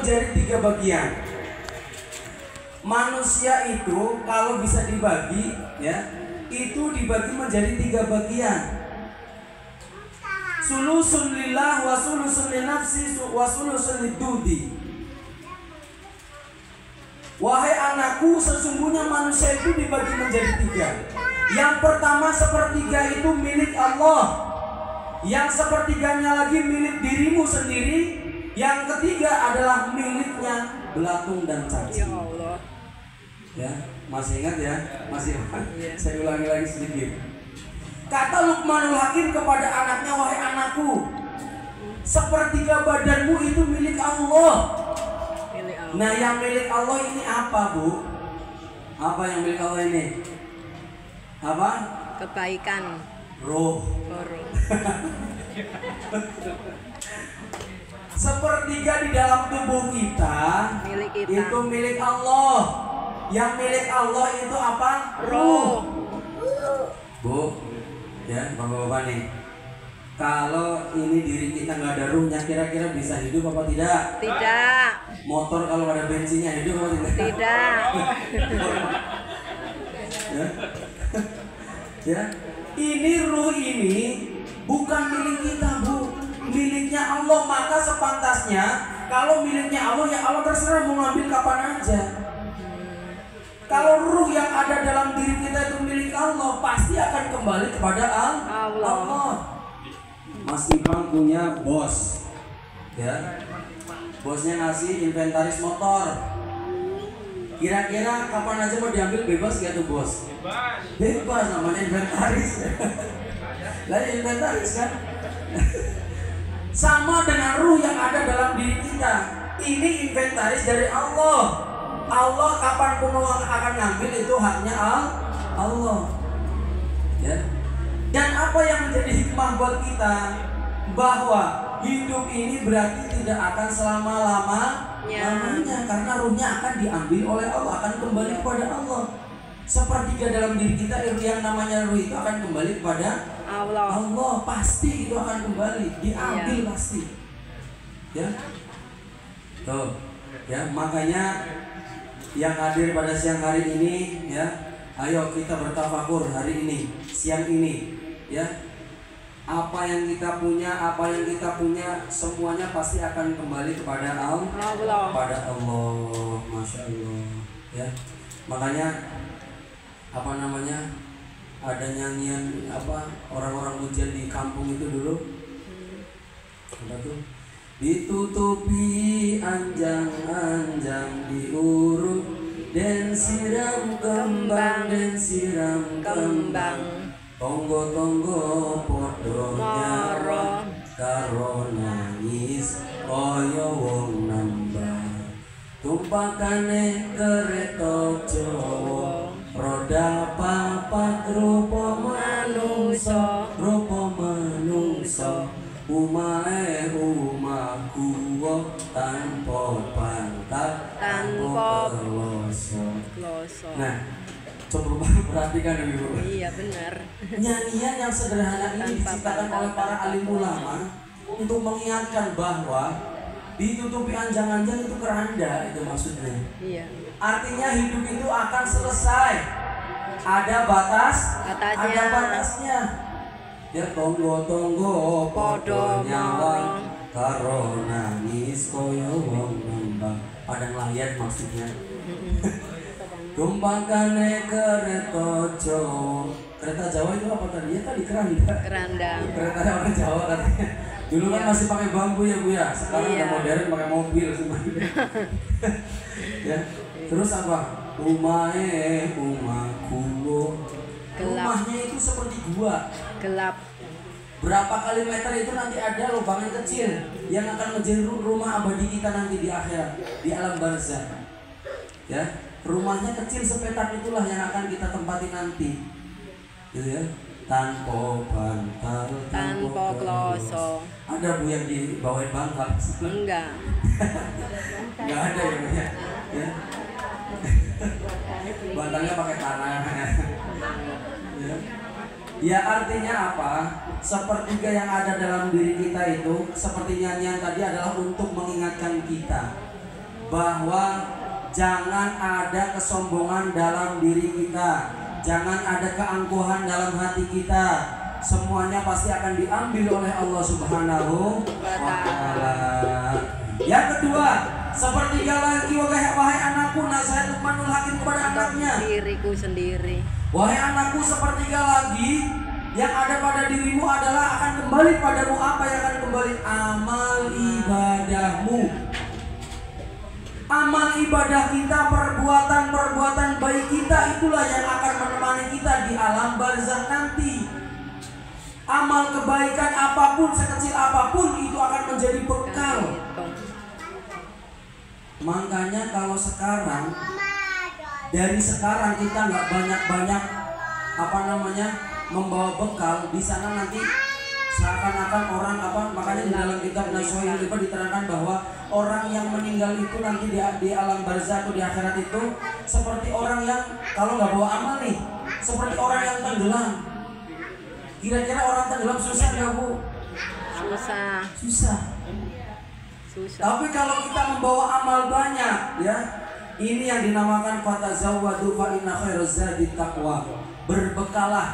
menjadi 3 bagian. Manusia itu kalau bisa dibagi, ya, itu dibagi menjadi 3 bagian. Sulusun lillah wa sulusun linafsi wa sulusun lidudi. Wahai anakku, sesungguhnya manusia itu dibagi menjadi 3. Yang pertama, sepertiga itu milik Allah. Yang sepertiganya lagi milik dirimu sendiri. Yang ketiga adalah miliknya belatung dan cacing. Ya Allah. Ya, masih ingat ya? Masih ingat? Saya ulangi lagi sedikit. Kata Luqmanul Hakim kepada anaknya, wahai anakku, sepertiga badanmu itu milik Allah. Nah, yang milik Allah ini apa, Bu? Apa yang milik Allah ini? Apa? Kebaikan. Roh. Sepertiga di dalam tubuh kita, milik kita. Itu milik Allah. Yang milik Allah itu apa? Ruh. Bu, ya, bapak-bapak nih, kalau ini diri kita nggak ada ruhnya, kira-kira bisa hidup apa tidak? Tidak. Motor kalau ada bensinnya hidup apa tidak? Tidak. Ya. Ya, ini ruh ini bukan milik kita, Bu, miliknya Allah. Maka sepantasnya kalau miliknya Allah, ya Allah terserah mau ngambil kapan aja. Kalau ruh yang ada dalam diri kita itu milik Allah, pasti akan kembali kepada Allah. Mas Ipang punya bos, ya. Bosnya ngasih inventaris motor. Kira-kira kapan aja mau diambil, bebas gak tuh bos? Bebas, namanya inventaris. Lalu inventaris kan. Sama dengan ruh yang ada dalam diri kita. Ini inventaris dari Allah. Allah kapanpun akan ngambil, itu haknya Allah. Ya. Dan apa yang menjadi hikmah buat kita, bahwa hidup ini berarti tidak akan selama-lamanya, karena ruhnya akan diambil oleh Allah, akan kembali kepada Allah. Sepertiga dalam diri kita yang namanya ruh itu akan kembali kepada Allah. Pasti itu akan kembali, diambil pasti. Ya. Tuh, ya, makanya yang hadir pada siang hari ini, ya, ayo kita bertafakur hari ini, siang ini, ya. Apa yang kita punya, semuanya pasti akan kembali kepada Allah. Kepada Allah, masya Allah, ya. Makanya ada nyanyian orang-orang hujan di kampung itu dulu, ada tuh. Ditutupi anjang-anjang diurut, dan siram kembang, tonggo-tonggo podo nyara, karo nangis kaya wong nambah. Tumpakane kereta Jawa, roda papat rupa manungsa, umahe umaku tanpa pangkat, tanpa kloso. Nah, coba perhatikan dulu. Iya, benar. Nyanyian yang sederhana ini diciptakan oleh para alim ulama untuk mengingatkan bahwa ditutupi anjang-anjang itu keranda, itu maksudnya. Iya. Artinya hidup itu akan selesai. Ada batasnya. Ya, tonggo-tonggo podo nyala, karo nangis koyo wong nambah. Padang layar maksudnya. Tumpakane kereta Jawa. Kereta Jawa itu apa tadi? Ya tadi keranda. Kereta orang Jawa katanya. Dulu kan masih pakai bambu ya, Bu ya. Sekarang udah modern pakai mobil semuanya. Ya. Terus apa? Umahe umaku. Rumahnya itu seperti gua. Gelap. Berapa kali meter itu nanti ada lubangan kecil yang akan menjadi rumah abadi kita nanti di akhirat, di alam barzakh. Ya, rumahnya kecil sepetak itulah yang akan kita tempati nanti. Gitu ya. Tanpa bantal, tanpa kloso. Ada Bu yang dibawain bantal? Enggak. Enggak ada ya. Ya. Bantalnya pakai tanah. Ya. Ya, artinya apa? Sepertiga yang ada dalam diri kita itu, seperti nyanyian tadi, adalah untuk mengingatkan kita bahwa jangan ada kesombongan dalam diri kita, jangan ada keangkuhan dalam hati kita. Semuanya pasti akan diambil oleh Allah Subhanahu wa Ta'ala. Yang kedua, sepertiga lagi wahai anakku, nasihat Luqmanul Hakim kepada anaknya. Diriku sendiri. Wahai anakku, sepertiga lagi yang ada pada dirimu adalah akan kembali padamu. Apa yang akan kembali? Amal ibadahmu. Amal ibadah kita, perbuatan baik kita, itulah yang akan menemani kita di alam barzakh nanti. Amal kebaikan apapun, sekecil apapun, itu akan menjadi bekal. Makanya kalau sekarang, dari sekarang kita nggak banyak-banyak membawa bekal, di sana nanti seakan-akan orang makanya di dalam kitab Nasuhul Ibad diterangkan bahwa orang yang meninggal itu nanti di alam barzakh atau di akhirat itu seperti orang yang kalau nggak bawa amal nih, seperti orang yang tenggelam. Kira-kira orang tenggelam susah nggak Bu? Susah. Tapi kalau kita membawa amal banyak, ya, ini yang dinamakan fatazawwadu fa inna khairaz zadi taqwa. Berbekalah,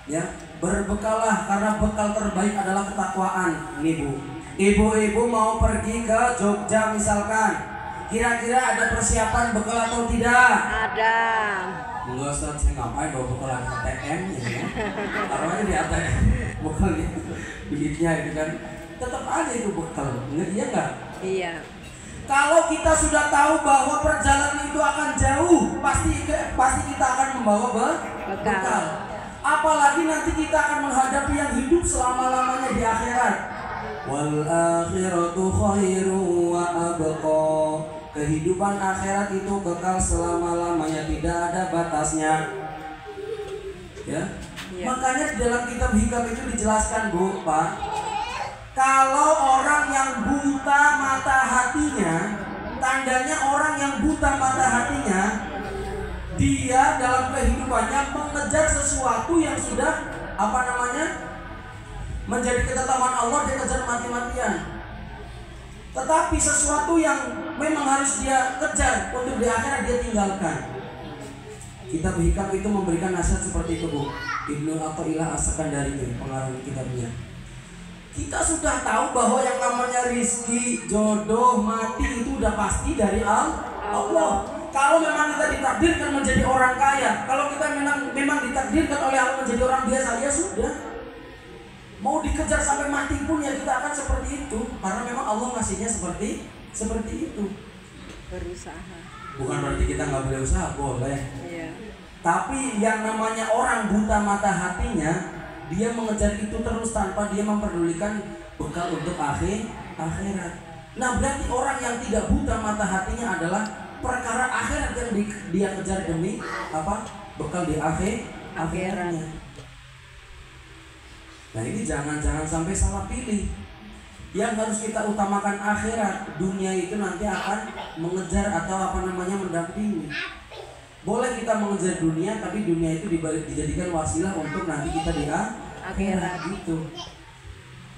ya, berbekalah karena bekal terbaik adalah ketakwaan. Nih Bu, ibu-ibu mau pergi ke Jogja misalkan, kira-kira ada persiapan bekal atau tidak? Ada. Enggak, Ustaz, saya ngapain bawa bekal ATM ya? Taruh aja di ATM bekalnya, duitnya itu kan tetap aja itu bekal, iya nggak? Iya. Kalau kita sudah tahu bahwa perjalanan itu akan jauh, pasti kita akan membawa bekal. Apalagi nanti kita akan menghadapi yang hidup selama-lamanya di akhirat. Wal akhiratu khairu wa abqa. Kehidupan akhirat itu kekal selama-lamanya, tidak ada batasnya. Ya. Makanya di dalam kitab Hikam itu dijelaskan, Bu, Pak, kalau orang yang buta mata hatinya, tandanya orang yang buta mata hatinya, dia dalam kehidupannya mengejar sesuatu yang sudah menjadi ketetapan Allah, dia kejar mati-matian. Tetapi sesuatu yang memang harus dia kejar untuk di akhirat dia tinggalkan. Kitab Hikam itu memberikan nasihat seperti itu, Bu. Ibnu Athaillah As-Sakandari itu pengarang kitabnya. Kita sudah tahu bahwa yang namanya rizki, jodoh, mati itu udah pasti dari Allah. Kalau memang kita ditakdirkan menjadi orang kaya, kalau kita memang ditakdirkan oleh Allah menjadi orang biasa, ya sudah. Mau dikejar sampai mati pun ya kita akan seperti itu, karena memang Allah ngasihnya seperti itu. Berusaha. Bukan berarti kita nggak boleh usaha, boleh. Iya. Tapi yang namanya orang buta mata hatinya, dia mengejar itu terus tanpa dia memperdulikan bekal untuk akhirat. Nah, berarti orang yang tidak buta mata hatinya adalah perkara akhirat yang dia kejar demi bekal di akhiratnya. Nah, ini jangan sampai salah pilih. Yang harus kita utamakan akhirat, dunia itu nanti akan mengejar atau mendampingi. Boleh kita mengejar dunia, tapi dunia itu dijadikan wasilah untuk nanti kita di akhirat gitu.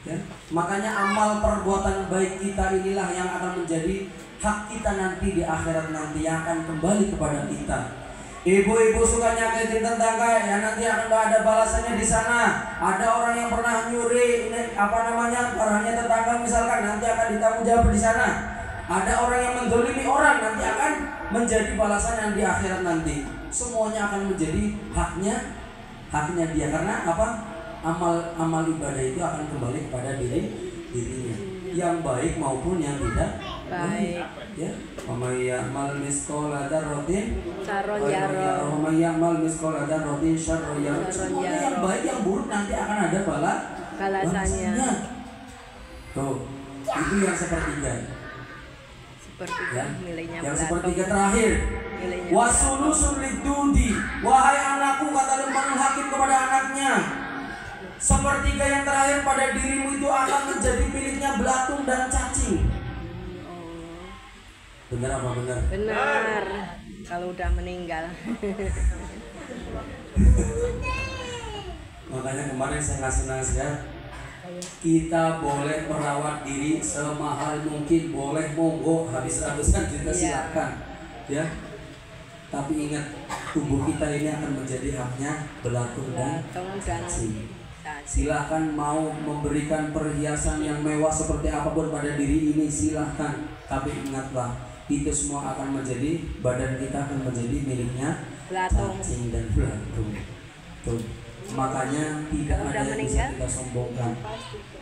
Ya? Makanya amal perbuatan baik kita inilah yang akan menjadi hak kita nanti di akhirat nanti, yang akan kembali kepada kita. Ibu-ibu suka nyakitin tetangga, ya nanti akan ada balasannya di sana. Ada orang yang pernah nyuri barangnya tetangga misalkan, nanti akan ditanggung jawab di sana. Ada orang yang menzalimi orang, nanti akan menjadi balasan yang di akhirat nanti. Semuanya akan menjadi haknya dia, karena amal ibadah itu akan kembali kepada dirinya, yang baik maupun yang tidak baik. Ya, may ya'mal misqala dzarratin syarran yara, wa may ya'mal misqala dzarratin syarran yara. Semuanya yang baik yang buruk nanti akan ada balasannya. Tuh, itu yang sepertiga. Ya, yang sepertiga terakhir. Wasulusul lidudi, wahai anakku, kata Luqmanul Hakim kepada anaknya, sepertiga yang terakhir pada dirimu itu akan menjadi miliknya belatung dan cacing. Benar apa benar? Benar. Kalau udah meninggal. Makanya kemarin saya ngasih nasihat, kita boleh merawat diri semahal mungkin, boleh, monggo, habis ratusan juta silakan, ya. Tapi ingat, tubuh kita ini akan menjadi haknya belatung dan cacing. Silahkan mau memberikan perhiasan yang mewah seperti apapun pada diri ini, silahkan. Tapi ingatlah, itu semua akan menjadi, badan kita akan menjadi miliknya cacing dan belatung. Tuh. Makanya tidak ada yang bisa kita sombongkan.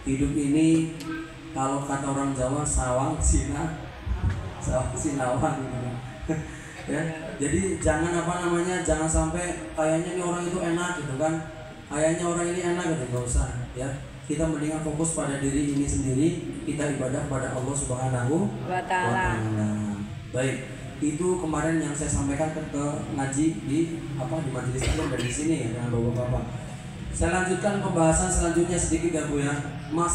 Hidup ini kalau kata orang Jawa sawang sinawang gitu. Ya, jadi jangan jangan sampai kayaknya ini orang itu enak gitu kan, kayaknya orang ini enak gitu, nggak usah ya. Kita mendingan fokus pada diri ini sendiri, kita ibadah pada Allah Subhanahu wa Ta'ala. Baik, itu kemarin yang saya sampaikan ke ngaji di majelis taklim dari sini ya dengan bapak-bapak. Saya lanjutkan pembahasan selanjutnya sedikit ya Bu ya. Masih